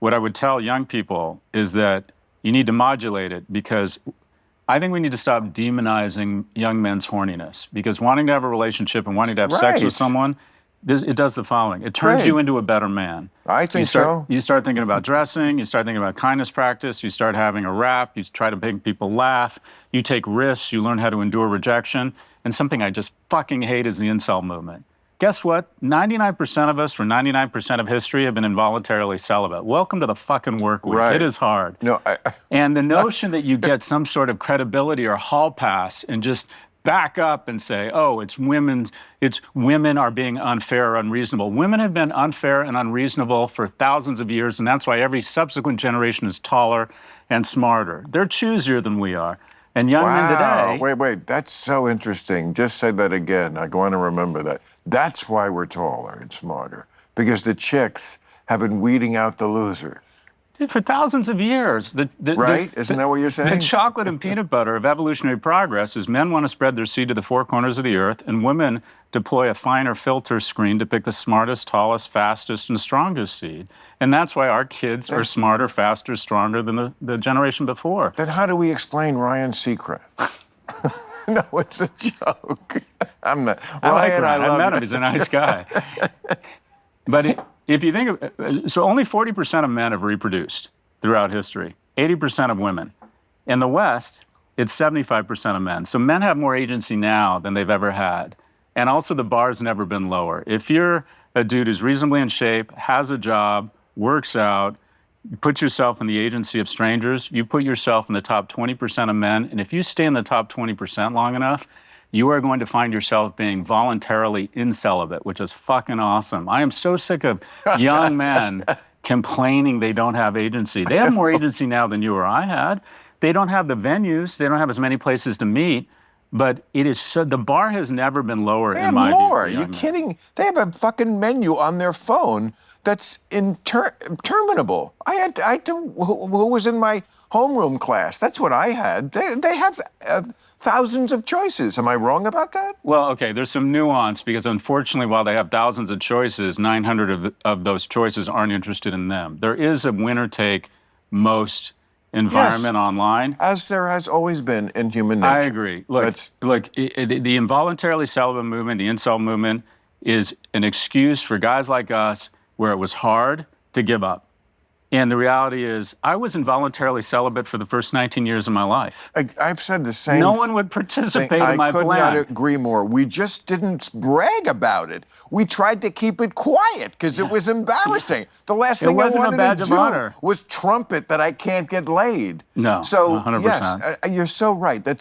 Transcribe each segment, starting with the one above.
what I would tell young people is that you need to modulate it, because I think we need to stop demonizing young men's horniness, because wanting to have a relationship and wanting to have sex with someone, it does the following. It turns you into a better man. I think so. You start thinking about dressing, you start thinking about kindness practice, you start having a rap, you try to make people laugh, you take risks, you learn how to endure rejection. And something I just fucking hate is the incel movement. Guess what? 99% of us for 99% of history have been involuntarily celibate. Welcome to the fucking work week. Right. It is hard. No, and the notion that you get some sort of credibility or hall pass and just back up and say, oh, it's women are being unfair or unreasonable. Women have been unfair and unreasonable for thousands of years, and that's why every subsequent generation is taller and smarter. They're choosier than we are. And young men today... Wait, that's so interesting. Just say that again. I want to remember that. That's why we're taller and smarter, because the chicks have been weeding out the losers. Dude, for thousands of years. Right? Isn't that what you're saying? The chocolate and peanut butter of evolutionary progress is men want to spread their seed to the four corners of the earth, and women deploy a finer filter screen to pick the smartest, tallest, fastest, and strongest seed. And that's why our kids are smarter, faster, stronger than the generation before. Then how do we explain Ryan Seacrest? No, it's a joke. I'm not. I like Ryan. I met him. He's a nice guy. But if you think of, so only 40% of men have reproduced throughout history, 80% of women. In the West, it's 75% of men. So men have more agency now than they've ever had. And also the bar's never been lower. If you're a dude who's reasonably in shape, has a job, works out, put yourself in the agency of strangers, you put yourself in the top 20% of men, and if you stay in the top 20% long enough, you are going to find yourself being voluntarily incelibate, which is fucking awesome. I am so sick of young men complaining they don't have agency. They have more agency now than you or I had. They don't have the venues, they don't have as many places to meet, but it is so, the bar has never been lower in my view. Are you kidding? They have a fucking menu on their phone that's interminable. Who was in my homeroom class? That's what I had. They have thousands of choices. Am I wrong about that? Well, okay, there's some nuance, because unfortunately, while they have thousands of choices, 900 of those choices aren't interested in them. There is a winner-take-most environment online. As there has always been in human nature. I agree. Look, the involuntarily celibate movement, the incel movement, is an excuse for guys like us where it was hard to give up. And the reality is, I was involuntarily celibate for the first 19 years of my life. I've said the same. No one would participate in my plan. I could not agree more. We just didn't brag about it. We tried to keep it quiet because it was embarrassing. The last thing I wanted to do was trumpet that I can't get laid. No, so 100%. Yes, you're so right. It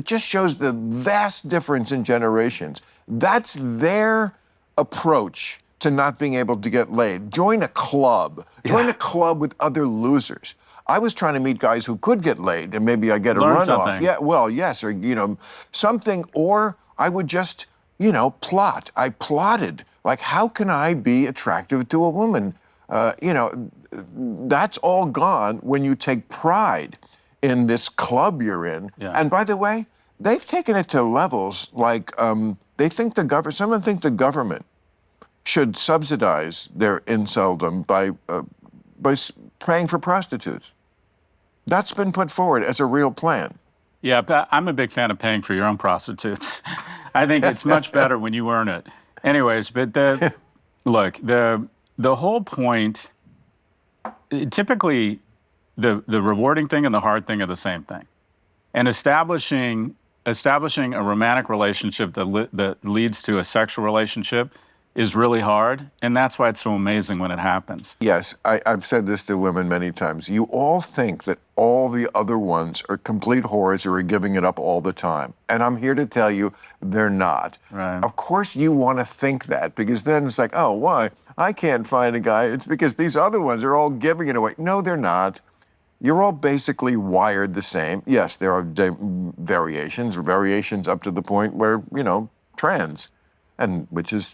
just shows the vast difference in generations. That's their approach to not being able to get laid. Join a club. Join a club with other losers. I was trying to meet guys who could get laid, and maybe I get a runoff. Yeah, well, yes, or something. Or I would just, plot. I plotted. Like, how can I be attractive to a woman? That's all gone when you take pride in this club you're in. Yeah. And by the way, they've taken it to levels like they think someone think the government should subsidize their inceldom by paying for prostitutes. That's been put forward as a real plan. Yeah, but I'm a big fan of paying for your own prostitutes. I think it's much better when you earn it. Anyways, but the whole point, typically the rewarding thing and the hard thing are the same thing. And establishing a romantic relationship that leads to a sexual relationship is really hard, and that's why it's so amazing when it happens. Yes, I've said this to women many times. You all think that all the other ones are complete whores who are giving it up all the time. And I'm here to tell you, they're not. Right. Of course you want to think that, because then it's like, oh, why? I can't find a guy. It's because these other ones are all giving it away. No, they're not. You're all basically wired the same. Yes, there are variations up to the point where, trans, and which is,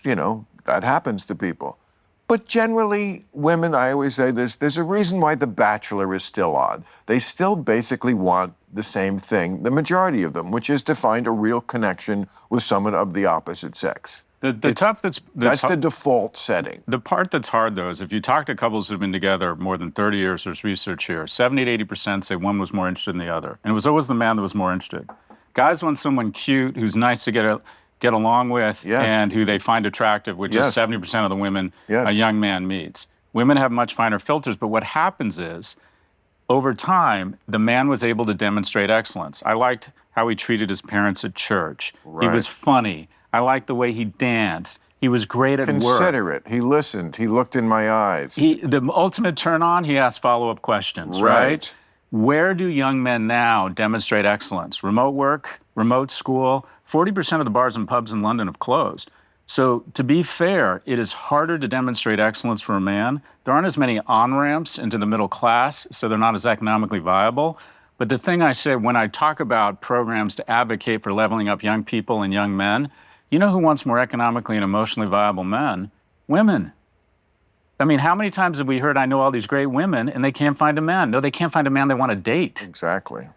that happens to people. But generally, women, I always say this, there's a reason why The Bachelor is still on. They still basically want the same thing, the majority of them, which is to find a real connection with someone of the opposite sex. The tough That's the default setting. the part that's hard, though, is if you talk to couples who've been together more than 30 years, there's research here, 70 to 80% say one was more interested than the other. And it was always the man that was more interested. Guys want someone cute, who's nice to get along with, Yes. and who they find attractive, which Yes. is 70% of the women Yes. a young man meets. Women have much finer filters, but what happens is, over time, the man was able to demonstrate excellence. I liked how he treated his parents at church. He was funny. I liked the way he danced. He was great at work. Considerate. He listened. He looked in my eyes. The ultimate turn on, he asked follow-up questions, right? Where do young men now demonstrate excellence? Remote work, remote school. 40% of the bars and pubs in London have closed. So to be fair, it is harder to demonstrate excellence for a man. There aren't as many on-ramps into the middle class, so they're not as economically viable. But the thing I say when I talk about programs to advocate for leveling up young people and young men, you know who wants more economically and emotionally viable men? Women. I mean, how many times have we heard, I know all these great women, and they can't find a man? No, they can't find a man they want to date. Exactly.